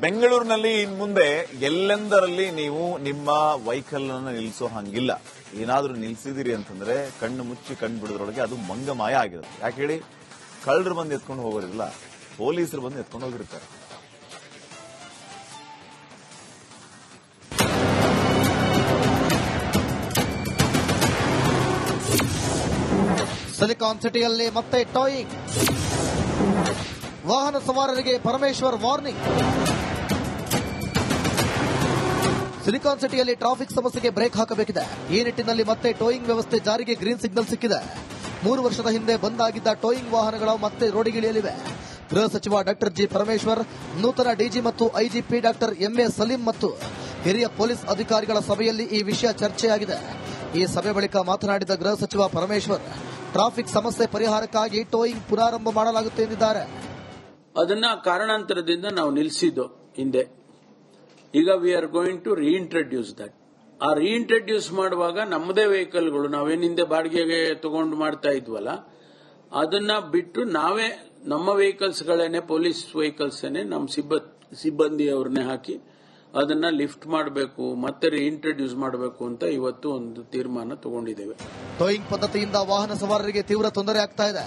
ಬೆಂಗಳೂರಿನಲ್ಲಿ ಇನ್ಮುಂದೆ ಎಲ್ಲೆಂದರಲ್ಲಿ ನೀವು ನಿಮ್ಮ ವೆಹಿಕಲ್ ಅನ್ನು ನಿಲ್ಲಿಸೋ ಹಂಗಿಲ್ಲ. ಏನಾದ್ರೂ ನಿಲ್ಸಿದಿರಿ ಅಂತಂದ್ರೆ ಕಣ್ಣು ಮುಚ್ಚಿ ಕಣ್ಣು ಬಿಡೋದ್ರೊಳಗೆ ಅದು ಮಂಗಮಾಯ ಆಗಿರುತ್ತೆ. ಯಾಕೆ ಹೇಳಿ, ಕಳ್ಳರು ಬಂದು ಎತ್ಕೊಂಡು ಹೋಗೋರಿಲ್ಲ, ಪೊಲೀಸರು ಬಂದು ಎತ್ಕೊಂಡು ಹೋಗಿರ್ತಾರೆ. ಸಿಲಿಕಾನ್ ಸಿಟಿಯಲ್ಲಿ ಮತ್ತೆ ಟಾಯಿಂಗ್, ವಾಹನ ಸವಾರರಿಗೆ ಪರಮೇಶ್ವರ್ ವಾರ್ನಿಂಗ್. ಸಿಲಿಕಾನ್ ಸಿಟಿಯಲ್ಲಿ ಟ್ರಾಫಿಕ್ ಸಮಸ್ಯೆಗೆ ಬ್ರೇಕ್ ಹಾಕಬೇಕಿದೆ. ಈ ನಿಟ್ಟಿನಲ್ಲಿ ಮತ್ತೆ ಟೋಯಿಂಗ್ ವ್ಯವಸ್ಥೆ ಜಾರಿಗೆ ಗ್ರೀನ್ ಸಿಗ್ನಲ್ ಸಿಕ್ಕಿದೆ. 3 ವರ್ಷದ ಹಿಂದೆ ಬಂದ್ ಆಗಿದ್ದ ಟೋಯಿಂಗ್ ವಾಹನಗಳು ಮತ್ತೆ ರೋಡಿಗಿಳಿಯಲಿವೆ. ಗೃಹ ಸಚಿವ ಡಾಕ್ಟರ್ ಜಿ ಪರಮೇಶ್ವರ್, ನೂತನ ಡಿಜಿ ಮತ್ತು ಐಜಿಪಿ ಡಾಕ್ಟರ್ ಎಂಎ ಸಲೀಂ ಮತ್ತು ಹಿರಿಯ ಪೊಲೀಸ್ ಅಧಿಕಾರಿಗಳ ಸಭೆಯಲ್ಲಿ ಈ ವಿಷಯ ಚರ್ಚೆಯಾಗಿದೆ. ಈ ಸಭೆ ಬಳಿಕ ಮಾತನಾಡಿದ ಗೃಹ ಸಚಿವ ಪರಮೇಶ್ವರ್, ಟ್ರಾಫಿಕ್ ಸಮಸ್ಯೆ ಪರಿಹಾರಕ್ಕಾಗಿ ಟೋಯಿಂಗ್ ಪುನರಾರಂಭ ಮಾಡಲಾಗುತ್ತೆ ಎಂದಿದ್ದಾರೆ. ಅದನ್ನ ಕಾರಣಾಂತರದಿಂದ ನಾವು ನಿಲ್ಲಿಸಿದ್ದು ಹಿಂದೆ. ಈಗ we are going to reintroduce that. ಆ ರೀಇಂಟ್ರಡ್ಯೂಸ್ ಮಾಡುವಾಗ ನಮ್ಮದೇ ವೆಹಿಕಲ್ಗಳು, ನಾವೇನ್ ಹಿಂದೆ ಬಾಡಿಗೆಗೆ ತಗೊಂಡು ಮಾಡ್ತಾ ಇದ್ವಲ್ಲ, ಅದನ್ನ ಬಿಟ್ಟು ನಾವೇ ನಮ್ಮ ವೆಹಿಕಲ್ಸ್ಗಳೇನೆ, ಪೊಲೀಸ್ ವೆಹಿಕಲ್ಸ್ ನಮ್ಮ ಸಿಬ್ಬಂದಿಯವ್ರನ್ನೇ ಹಾಕಿ ಅದನ್ನ ಲಿಫ್ಟ್ ಮಾಡಬೇಕು, ಮತ್ತೆ ರೀಇಂಟ್ರಡ್ಯೂಸ್ ಮಾಡಬೇಕು ಅಂತ ಇವತ್ತು ಒಂದು ತೀರ್ಮಾನ ತಗೊಂಡಿದ್ದೇವೆ. ಟೋಯಿಂಗ್ ಪದ್ಧತಿಯಿಂದ ವಾಹನ ಸವಾರರಿಗೆ ತೀವ್ರ ತೊಂದರೆ ಆಗ್ತಾ ಇದೆ.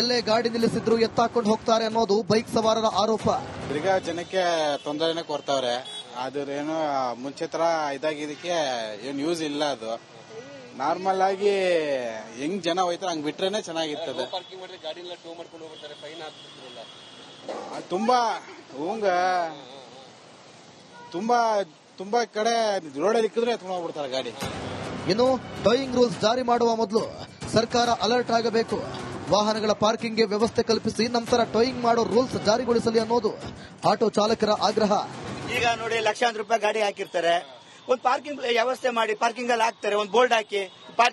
ಎಲ್ಲೇ ಗಾಡಿ ನಿಲ್ಲಿಸಿದ್ರು ಎತ್ತಾಕೊಂಡು ಹೋಗ್ತಾರೆ ಅನ್ನೋದು ಬೈಕ್ ಸವಾರರ ಆರೋಪ. ತಿರ್ಗಾ ಜನಕ್ಕೆ ತೊಂದರೆನೆ ಕೊಡ್ತಾವ್ರೆ. ಅದೇನು ಮುಂಚೆ ತರ ಇದಾಗಿದ್ದಕ್ಕೆ ಏನು ಯೂಸ್ ಇಲ್ಲ. ಅದು ನಾರ್ಮಲ್ ಆಗಿ ಹೆಂಗ್ ಜನ ಹೋಯ್ತಾರೆ ಹಂಗ್ ಬಿಟ್ರೇನೆ ಚೆನ್ನಾಗಿರ್ತದೆ. ತುಂಬಾ ತುಂಬಾ ಕಡೆ ರೋಡಲ್ಲಿ ಇಕ್ಕಿದ್ರೆ ಎತ್ಕೊಂಡು ಹೋಗ್ಬಿಡ್ತಾರೆ ಗಾಡಿ. ಇನ್ನು ಟೋಯಿಂಗ್ ರೂಲ್ಸ್ ಜಾರಿ ಮಾಡುವ ಮೊದಲು ಸರ್ಕಾರ ಅಲರ್ಟ್ ಆಗಬೇಕು. ವಾಹನಗಳ ಪಾರ್ಕಿಂಗ್ಗೆ ವ್ಯವಸ್ಥೆ ಕಲ್ಪಿಸಿ ನಂತರ ಟೋಯಿಂಗ್ ಮಾಡೋ ರೂಲ್ಸ್ ಜಾರಿಗೊಳಿಸಲಿ ಅನ್ನೋದು ಆಟೋ ಚಾಲಕರ ಆಗ್ರಹ. ಈಗ ನೋಡಿ, ಲಕ್ಷಾಂತರ ರೂಪಾಯಿ ಗಾಡಿ ಹಾಕಿರ್ತಾರೆ, ಒಂದು ಪಾರ್ಕಿಂಗ್ ವ್ಯವಸ್ಥೆ ಮಾಡಿ, ಪಾರ್ಕಿಂಗ್ ಅಲ್ಲಿ ಹಾಕ್ತಾರೆ, ಒಂದು ಬೋರ್ಡ್ ಹಾಕಿ,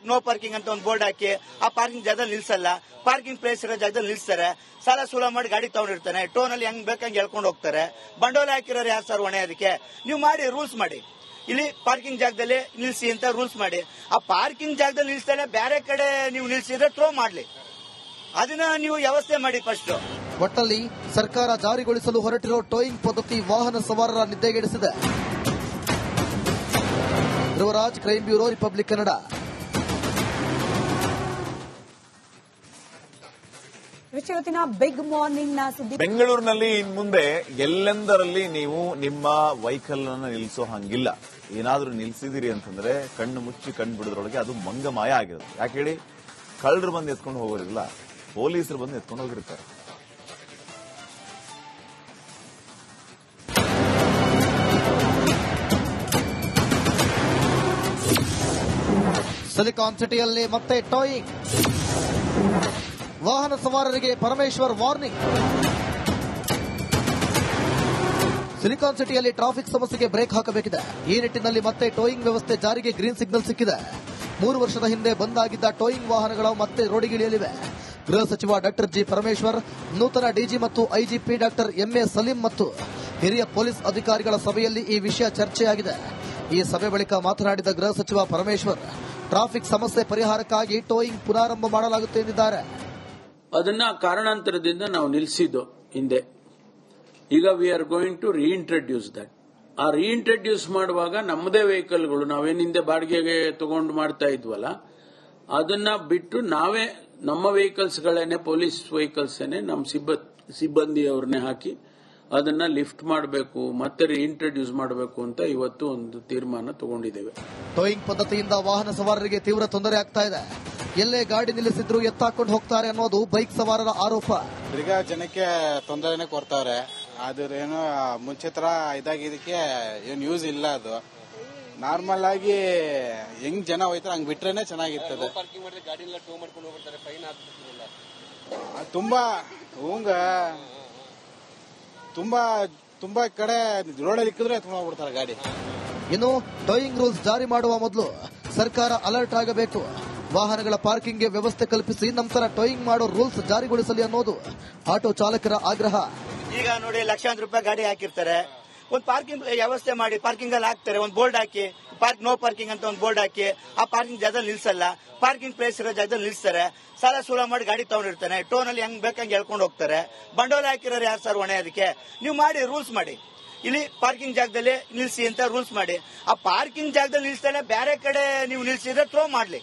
ನೋ ಪಾರ್ಕಿಂಗ್ ಅಂತ ಒಂದು ಬೋರ್ಡ್ ಹಾಕಿ, ಆ ಪಾರ್ಕಿಂಗ್ ಜಾಗದಲ್ಲಿ ನಿಲ್ಸಲ್ಲ, ಪಾರ್ಕಿಂಗ್ ಪ್ಲೇಸ್ ಇರೋ ಜಾಗದಲ್ಲಿ ನಿಲ್ಸ್ತಾರೆ, ಸಾಲ ಸೂಲ ಮಾಡಿ ಗಾಡಿ ತಗೊಂಡಿರ್ತಾನೆ, ಟೋನಲ್ಲಿ ಹೆಂಗ್ ಬೇಕಂಗೆ ಹೇಳ್ಕೊಂಡು ಹೋಗ್ತಾರೆ. ಬಂಡವಾಳ ಹಾಕಿರೋರು ಯಾರು ಸರ್ ಹೊಣೆ? ಅದಕ್ಕೆ ನೀವು ಮಾಡಿ, ರೂಲ್ಸ್ ಮಾಡಿ. ಇಲ್ಲಿ ಪಾರ್ಕಿಂಗ್ ಜಾಗದಲ್ಲಿ ನಿಲ್ಸಿ ಅಂತ ರೂಲ್ಸ್ ಮಾಡಿ. ಆ ಪಾರ್ಕಿಂಗ್ ಜಾಗದಲ್ಲಿ ನಿಲ್ಸ್ತಾನೆ, ಬೇರೆ ಕಡೆ ನೀವು ನಿಲ್ಸಿದ್ರೆ ಥ್ರೋ ಮಾಡ್ಲಿ, ಅದನ್ನ ನೀವು ವ್ಯವಸ್ಥೆ ಮಾಡಿ ಫಸ್ಟ್. ಒಟ್ಟಲ್ಲಿ ಸರ್ಕಾರ ಜಾರಿಗೊಳಿಸಲು ಹೊರಟಿರೋ ಟೋಯಿಂಗ್ ಪದ್ಧತಿ ವಾಹನ ಸವಾರರ ನಿದ್ದೆಗೆಡಿಸಿದೆ. Dhruvaraj, crime bureau, Republic Kannada. ಇವತ್ತಿನ ಬಿಗ್ ಮಾರ್ನಿಂಗ್ ನ ಸುದ್ದಿ. ಬೆಂಗಳೂರಿನಲ್ಲಿ ಇನ್ಮುಂದೆ ಎಲ್ಲೆಂದರಲ್ಲಿ ನೀವು ನಿಮ್ಮ ವೆಹಿಕಲ್ ಅನ್ನು ನಿಲ್ಲಿಸೋ ಹಂಗಿಲ್ಲ. ಏನಾದ್ರೂ ನಿಲ್ಸಿದಿರಿ ಅಂತಂದ್ರೆ ಕಣ್ಣು ಮುಚ್ಚಿ ಕಣ್ಣು ಬಿಡೋದ್ರೊಳಗೆ ಅದು ಮಂಗಮಾಯ ಆಗಿರುತ್ತೆ. ಯಾಕೆ ಹೇಳಿ, ಕಳ್ಳರು ಬಂದು ಎತ್ಕೊಂಡು ಹೋಗೋರಿಲ್ಲ, ಪೊಲೀಸರು ಬಂದು ಎತ್ಕೊಂಡು ಹೋಗಿರ್ತಾರೆ. ಸಿಲಿಕಾನ್ ಸಿಟಿಯಲ್ಲಿ ಮತ್ತೆ ಟಾಯಿಂಗ್, ವಾಹನ ಸವಾರರಿಗೆ ಪರಮೇಶ್ವರ್ ವಾರ್ನಿಂಗ್. ಸಿಲಿಕಾನ್ ಸಿಟಿಯಲ್ಲಿ ಟ್ರಾಫಿಕ್ ಸಮಸ್ಯೆಗೆ ಬ್ರೇಕ್ ಹಾಕಬೇಕಿದೆ. ಈ ನಿಟ್ಟಿನಲ್ಲಿ ಮತ್ತೆ ಟೋಯಿಂಗ್ ವ್ಯವಸ್ಥೆ ಜಾರಿಗೆ ಗ್ರೀನ್ ಸಿಗ್ನಲ್ ಸಿಕ್ಕಿದೆ. 3 ವರ್ಷದ ಹಿಂದೆ ಬಂದ್ ಆಗಿದ್ದ ಟೋಯಿಂಗ್ ವಾಹನಗಳು ಮತ್ತೆ ರೋಡಿಗಿಳಿಯಲಿವೆ. ಗೃಹ ಸಚಿವ ಡಾಕ್ಟರ್ ಜಿ ಪರಮೇಶ್ವರ್, ನೂತನ ಡಿಜಿ ಮತ್ತು ಐಜಿಪಿ ಡಾಕ್ಟರ್ ಎಂಎ ಸಲೀಂ ಮತ್ತು ಹಿರಿಯ ಪೊಲೀಸ್ ಅಧಿಕಾರಿಗಳ ಸಭೆಯಲ್ಲಿ ಈ ವಿಷಯ ಚರ್ಚೆಯಾಗಿದೆ. ಈ ಸಭೆ ಬಳಿಕ ಮಾತನಾಡಿದ ಗೃಹ ಸಚಿವ ಪರಮೇಶ್ವರ್, ಟ್ರಾಫಿಕ್ ಸಮಸ್ಯೆ ಪರಿಹಾರಕ್ಕಾಗಿ ಟೋಯಿಂಗ್ ಪುನರಾರಂಭ ಮಾಡಲಾಗುತ್ತೆ ಎಂದಿದ್ದಾರೆ. ಅದನ್ನ ಕಾರಣಾಂತರದಿಂದ ನಾವು ನಿಲ್ಲಿಸಿದ್ದು ಹಿಂದೆ. ಈಗ we are going to reintroduce that. ಆ ರೀಇಂಟ್ರಡ್ಯೂಸ್ ಮಾಡುವಾಗ ನಮ್ಮದೇ ವೆಹಿಕಲ್ಗಳು, ನಾವೇನ್ ಹಿಂದೆ ಬಾಡಿಗೆಗೆ ತಗೊಂಡು ಮಾಡ್ತಾ ಇದ್ವಲ್ಲ, ಅದನ್ನ ಬಿಟ್ಟು ನಾವೇ ನಮ್ಮ ವೆಹಿಕಲ್ಸ್ಗಳೇನೆ, ಪೊಲೀಸ್ ವೆಹಿಕಲ್ಸ್ ನಮ್ಮ ಸಿಬ್ಬಂದಿಯವ್ರನ್ನೇ ಹಾಕಿ ಅದನ್ನ ಲಿಫ್ಟ್ ಮಾಡಬೇಕು, ಮತ್ತೆ ರೀಇಂಟ್ರಡ್ಯೂಸ್ ಮಾಡಬೇಕು ಅಂತ ಇವತ್ತು ಒಂದು ತೀರ್ಮಾನ ತಗೊಂಡಿದ್ದೇವೆ. ಟೋಯಿಂಗ್ ಪದ್ಧತಿಯಿಂದ ವಾಹನ ಸವಾರರಿಗೆ ತೀವ್ರ ತೊಂದರೆ ಆಗ್ತಾ ಇದೆ. ಎಲ್ಲೇ ಗಾಡಿ ನಿಲ್ಲಿಸಿದ್ರು ಎತ್ತಾಕೊಂಡು ಹೋಗ್ತಾರೆ ಅನ್ನೋದು ಬೈಕ್ ಸವಾರರ ಆರೋಪ. ತಿರ್ಗಾ ಜನಕ್ಕೆ ತೊಂದರೆನೆ ಕೊಡ್ತಾವ್ರೆ. ಅದೇನು ಮುಂಚೆ ತರ ಇದಾಗಿದ್ದಕ್ಕೆ ಏನು ಯೂಸ್ ಇಲ್ಲ. ಅದು ನಾರ್ಮಲ್ ಆಗಿ ಹೆಂಗ್ ಜನ ಹೋಯ್ತಾರೆ ಹಂಗ್ ಬಿಟ್ರೇನೆ ಚೆನ್ನಾಗಿರ್ತದೆ. ತುಂಬಾ ಕಡೆ ರೋಡಲ್ಲಿ ಇಕ್ಕಿದ್ರೆ ಎತ್ಕೊಂಡು ಹೋಗ್ಬಿಡ್ತಾರೆ ಗಾಡಿ. ಇನ್ನು ಟೋಯಿಂಗ್ ರೂಲ್ಸ್ ಜಾರಿ ಮಾಡುವ ಮೊದಲು ಸರ್ಕಾರ ಅಲರ್ಟ್ ಆಗಬೇಕು. ವಾಹನಗಳ ಪಾರ್ಕಿಂಗ್ಗೆ ವ್ಯವಸ್ಥೆ ಕಲ್ಪಿಸಿ ನಂತರ ಟೋಯಿಂಗ್ ಮಾಡೋ ರೂಲ್ಸ್ ಜಾರಿಗೊಳಿಸಲಿ ಅನ್ನೋದು ಆಟೋ ಚಾಲಕರ ಆಗ್ರಹ. ಈಗ ನೋಡಿ, ಲಕ್ಷಾಂತರ ರೂಪಾಯಿ ಗಾಡಿ ಹಾಕಿರ್ತಾರೆ, ಒಂದು ಪಾರ್ಕಿಂಗ್ ವ್ಯವಸ್ಥೆ ಮಾಡಿ, ಪಾರ್ಕಿಂಗ್ ಅಲ್ಲಿ ಹಾಕ್ತಾರೆ, ಒಂದು ಬೋರ್ಡ್ ಹಾಕಿ, ನೋ ಪಾರ್ಕಿಂಗ್ ಅಂತ ಒಂದು ಬೋರ್ಡ್ ಹಾಕಿ, ಆ ಪಾರ್ಕಿಂಗ್ ಜಾಗದಲ್ಲಿ ನಿಲ್ಸಲ್ಲ, ಪಾರ್ಕಿಂಗ್ ಪ್ಲೇಸ್ ಇರೋ ಜಾಗದಲ್ಲಿ ನಿಲ್ಸ್ತಾರೆ, ಸಾಲ ಸೂಲ ಮಾಡಿ ಗಾಡಿ ತಗೊಂಡಿರ್ತಾನೆ, ಟೋನಲ್ಲಿ ಹೆಂಗ್ ಬೇಕಂಗೆ ಹೇಳ್ಕೊಂಡು ಹೋಗ್ತಾರೆ. ಬಂಡವಾಳ ಹಾಕಿರೋರು ಯಾರು ಸರ್ ಹೊಣೆ? ಅದಕ್ಕೆ ನೀವು ಮಾಡಿ, ರೂಲ್ಸ್ ಮಾಡಿ. ಇಲ್ಲಿ ಪಾರ್ಕಿಂಗ್ ಜಾಗದಲ್ಲಿ ನಿಲ್ಸಿ ಅಂತ ರೂಲ್ಸ್ ಮಾಡಿ. ಆ ಪಾರ್ಕಿಂಗ್ ಜಾಗದಲ್ಲಿ ನಿಲ್ಸ್ತಾನೆ ಬೇರೆ ಕಡೆ ನೀವು ನಿಲ್ಸಿದ್ರೆ ಥ್ರೋ ಮಾಡ್ಲಿ,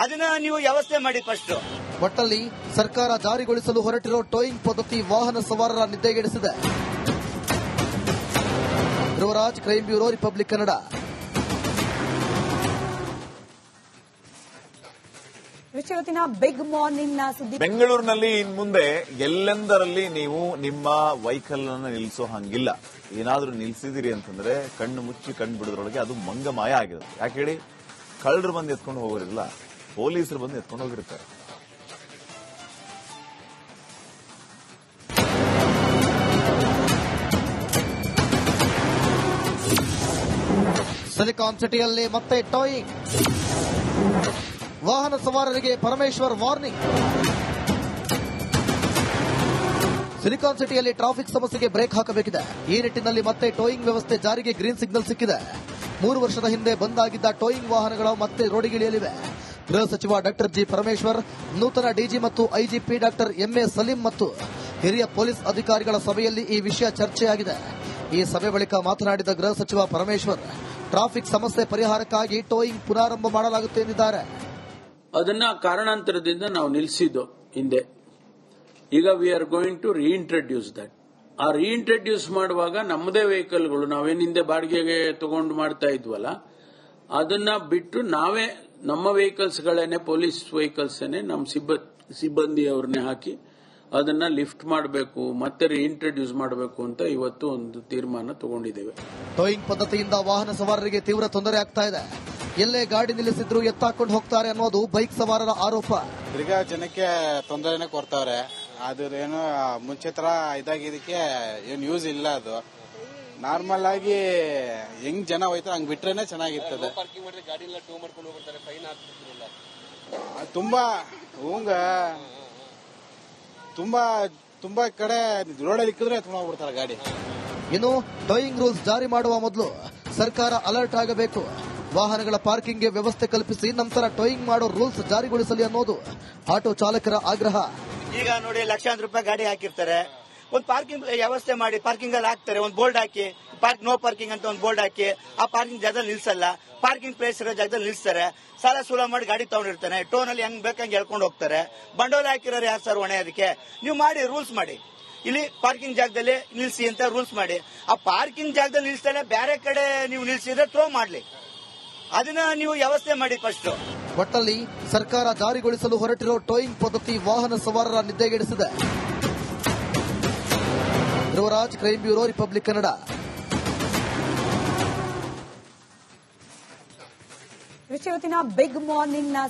ಅದನ್ನ ನೀವು ವ್ಯವಸ್ಥೆ ಮಾಡಿ ಫಸ್ಟ್. ಒಟ್ಟಲ್ಲಿ ಸರ್ಕಾರ ಜಾರಿಗೊಳಿಸಲು ಹೊರಟಿರೋ ಟೋಯಿಂಗ್ ಪದ್ಧತಿ ವಾಹನ ಸವಾರರ ನಿದ್ದೆಗೆಡಿಸಿದೆ. Dhruvaraj, crime bureau, Republic Kannada. ಇವತ್ತಿನ ಬಿಗ್ ಮಾರ್ನಿಂಗ್ ನ ಸುದ್ದಿ. ಬೆಂಗಳೂರಿನಲ್ಲಿ ಇನ್ ಮುಂದೆ ಎಲ್ಲೆಂದರಲ್ಲಿ ನೀವು ನಿಮ್ಮ ವೆಹಿಕಲ್ ಅನ್ನು ನಿಲ್ಲಿಸೋ ಹಂಗಿಲ್ಲ. ಏನಾದ್ರೂ ನಿಲ್ಸಿದಿರಿ ಅಂತಂದ್ರೆ ಕಣ್ಣು ಮುಚ್ಚಿ ಕಣ್ಣು ಬಿಡೋದ್ರೊಳಗೆ ಅದು ಮಂಗಮಾಯ ಆಗಿರುತ್ತೆ. ಯಾಕೆ ಹೇಳಿ, ಕಳ್ಳರು ಬಂದು ಎತ್ಕೊಂಡು ಹೋಗೋರಿಲ್ಲ, ಪೊಲೀಸರು ಬಂದು ಎತ್ಕೊಂಡು ಹೋಗಿರ್ತಾರೆ. ಸಿಲಿಕಾನ್ ಸಿಟಿಯಲ್ಲಿ ಮತ್ತೆ ಟೋಯಿಂಗ್. ವಾಹನ ಸವಾರರಿಗೆ ಪರಮೇಶ್ವರ್ ವಾರ್ನಿಂಗ್. ಸಿಲಿಕಾನ್ ಸಿಟಿಯಲ್ಲಿ ಟ್ರಾಫಿಕ್ ಸಮಸ್ಯೆಗೆ ಬ್ರೇಕ್ ಹಾಕಬೇಕಿದೆ. ಈ ನಿಟ್ಟಿನಲ್ಲಿ ಮತ್ತೆ ಟೋಯಿಂಗ್ ವ್ಯವಸ್ಥೆ ಜಾರಿಗೆ ಗ್ರೀನ್ ಸಿಗ್ನಲ್ ಸಿಕ್ಕಿದೆ. 3 ವರ್ಷದ ಹಿಂದೆ ಬಂದಾಗಿದ್ದ ಟೋಯಿಂಗ್ ವಾಹನಗಳು ಮತ್ತೆ ರೋಡಿಗಿಳಿಯಲಿವೆ. ಗೃಹ ಸಚಿವ ಡಾಕ್ಟರ್ ಜಿ ಪರಮೇಶ್ವರ್, ನೂತನ ಡಿಜಿ ಮತ್ತು ಐಜಿಪಿ ಡಾಕ್ಟರ್ ಎಂಎ ಸಲೀಂ ಮತ್ತು ಹಿರಿಯ ಪೊಲೀಸ್ ಅಧಿಕಾರಿಗಳ ಸಭೆಯಲ್ಲಿ ಈ ವಿಷಯ ಚರ್ಚೆಯಾಗಿದೆ. ಈ ಸಭೆ ಬಳಿಕ ಮಾತನಾಡಿದ ಗೃಹ ಸಚಿವ ಪರಮೇಶ್ವರ್, ಟ್ರಾಫಿಕ್ ಸಮಸ್ಯೆ ಪರಿಹಾರಕ್ಕಾಗಿ ಟೋಯಿಂಗ್ ಪುನಾರಂಭ ಮಾಡಲಾಗುತ್ತೆ ಎಂದಿದ್ದಾರೆ. ಅದನ್ನ ಕಾರಣಾಂತರದಿಂದ ನಾವು ನಿಲ್ಲಿಸಿದ್ದು ಹಿಂದೆ. ಈಗ we are going to reintroduce that. ಆ ರೀಇಂಟ್ರಡ್ಯೂಸ್ ಮಾಡುವಾಗ ನಮ್ಮದೇ ವೆಹಿಕಲ್ಗಳು, ನಾವೇನ್ ಹಿಂದೆ ಬಾಡಿಗೆಗೆ ತಗೊಂಡು ಮಾಡ್ತಾ ಇದ್ವಲ್ಲ, ಅದನ್ನ ಬಿಟ್ಟು ನಾವೇ ನಮ್ಮ ವೆಹಿಕಲ್ಸ್ಗಳೇನೆ, ಪೊಲೀಸ್ ವೆಹಿಕಲ್ಸ್ ನಮ್ಮ ಸಿಬ್ಬಂದಿಯವ್ರನ್ನೇ ಹಾಕಿ ಅದನ್ನ ಲಿಫ್ಟ್ ಮಾಡಬೇಕು, ಮತ್ತೆ ರೀಇಂಟ್ರಡ್ಯೂಸ್ ಮಾಡಬೇಕು ಅಂತ ಇವತ್ತು ಒಂದು ತೀರ್ಮಾನ ತಗೊಂಡಿದ್ದೇವೆ. ಟೋಯಿಂಗ್ ಪದ್ಧತಿಯಿಂದ ವಾಹನ ಸವಾರರಿಗೆ ತೀವ್ರ ತೊಂದರೆ ಆಗ್ತಾ ಇದೆ. ಎಲ್ಲೇ ಗಾಡಿ ನಿಲ್ಲಿಸಿದ್ರು ಎತ್ತಾಕೊಂಡು ಹೋಗ್ತಾರೆ ಅನ್ನೋದು ಬೈಕ್ ಸವಾರರ ಆರೋಪ. ತಿರ್ಗಾ ಜನಕ್ಕೆ ತೊಂದರೆನೆ ಕೊಡ್ತಾವ್ರೆ. ಅದೇನು ಮುಂಚೆ ತರ ಇದಾಗಿದ್ದಕ್ಕೆ ಏನ್ ಯೂಸ್ ಇಲ್ಲ. ಅದು ನಾರ್ಮಲ್ ಆಗಿ ಹೆಂಗ್ ಜನ ಹೋಯ್ತಾರೆ ಹಂಗ್ ಬಿಟ್ರೇನೆ ಚೆನ್ನಾಗಿರ್ತದೆ. ತುಂಬಾ ತುಂಬಾ ತುಂಬಾ ಕಡೆ ರೋಡಲ್ಲಿ ಇಕ್ಕಿದ್ರೆ ಎತ್ಕೊಂಡು ಹೋಗ್ಬಿಡ್ತಾರೆ ಗಾಡಿ. ಇನ್ನು ಟೋಯಿಂಗ್ ರೂಲ್ಸ್ ಜಾರಿ ಮಾಡುವ ಮೊದಲು ಸರ್ಕಾರ ಅಲರ್ಟ್ ಆಗಬೇಕು. ವಾಹನಗಳ ಪಾರ್ಕಿಂಗ್ಗೆ ವ್ಯವಸ್ಥೆ ಕಲ್ಪಿಸಿ ನಂತರ ಟೋಯಿಂಗ್ ಮಾಡೋ ರೂಲ್ಸ್ ಜಾರಿಗೊಳಿಸಲಿ ಅನ್ನೋದು ಆಟೋ ಚಾಲಕರ ಆಗ್ರಹ. ಈಗ ನೋಡಿ, ಲಕ್ಷಾಂತರ ರೂಪಾಯಿ ಗಾಡಿ ಹಾಕಿರ್ತಾರೆ, ಒಂದು ಪಾರ್ಕಿಂಗ್ ವ್ಯವಸ್ಥೆ ಮಾಡಿ, ಪಾರ್ಕಿಂಗ್ ಅಲ್ಲಿ ಹಾಕ್ತಾರೆ, ಒಂದು ಬೋರ್ಡ್ ಹಾಕಿ, ನೋ ಪಾರ್ಕಿಂಗ್ ಅಂತ ಒಂದು ಬೋರ್ಡ್ ಹಾಕಿ, ಆ ಪಾರ್ಕಿಂಗ್ ಜಾಗದಲ್ಲಿ ನಿಲ್ಸಲ್ಲ, ಪಾರ್ಕಿಂಗ್ ಪ್ಲೇಸ್ ಇರೋ ಜಾಗದಲ್ಲಿ ನಿಲ್ಸ್ತಾರೆ. ಸಾಲ ಸೂಲ ಮಾಡಿ ಗಾಡಿ ತಗೊಂಡಿರ್ತಾನೆ, ಟೋನಲ್ಲಿ ಹೆಂಗ್ ಬೇಕಂಗೆ ಹೇಳ್ಕೊಂಡು ಹೋಗ್ತಾರೆ. ಬಂಡವಾಳ ಹಾಕಿರೋರು ಯಾರು ಸರ್ ಹೊಣೆ? ಅದಕ್ಕೆ ನೀವು ಮಾಡಿ, ರೂಲ್ಸ್ ಮಾಡಿ. ಇಲ್ಲಿ ಪಾರ್ಕಿಂಗ್ ಜಾಗದಲ್ಲಿ ನಿಲ್ಸಿ ಅಂತ ರೂಲ್ಸ್ ಮಾಡಿ. ಆ ಪಾರ್ಕಿಂಗ್ ಜಾಗದಲ್ಲಿ ನಿಲ್ಸ್ತಾನೆ ಬೇರೆ ಕಡೆ ನೀವು ನಿಲ್ಸಿದ್ರೆ ಥ್ರೋ ಮಾಡ್ಲಿ, ಅದನ್ನ ನೀವು ವ್ಯವಸ್ಥೆ ಮಾಡಿ ಫಸ್ಟ್. ಒಟ್ಟಲ್ಲಿ ಸರ್ಕಾರ ಜಾರಿಗೊಳಿಸಲು ಹೊರಟಿರೋ ಟೋಯಿಂಗ್ ಪದ್ಧತಿ ವಾಹನ ಸವಾರರ ನಿದ್ದೆಗೆಡಿಸಿದೆ. Dhruvaraj, crime bureau, Republic Kannada. ಇವತ್ತಿನ ಬಿಗ್ ಮಾರ್ನಿಂಗ್ ನ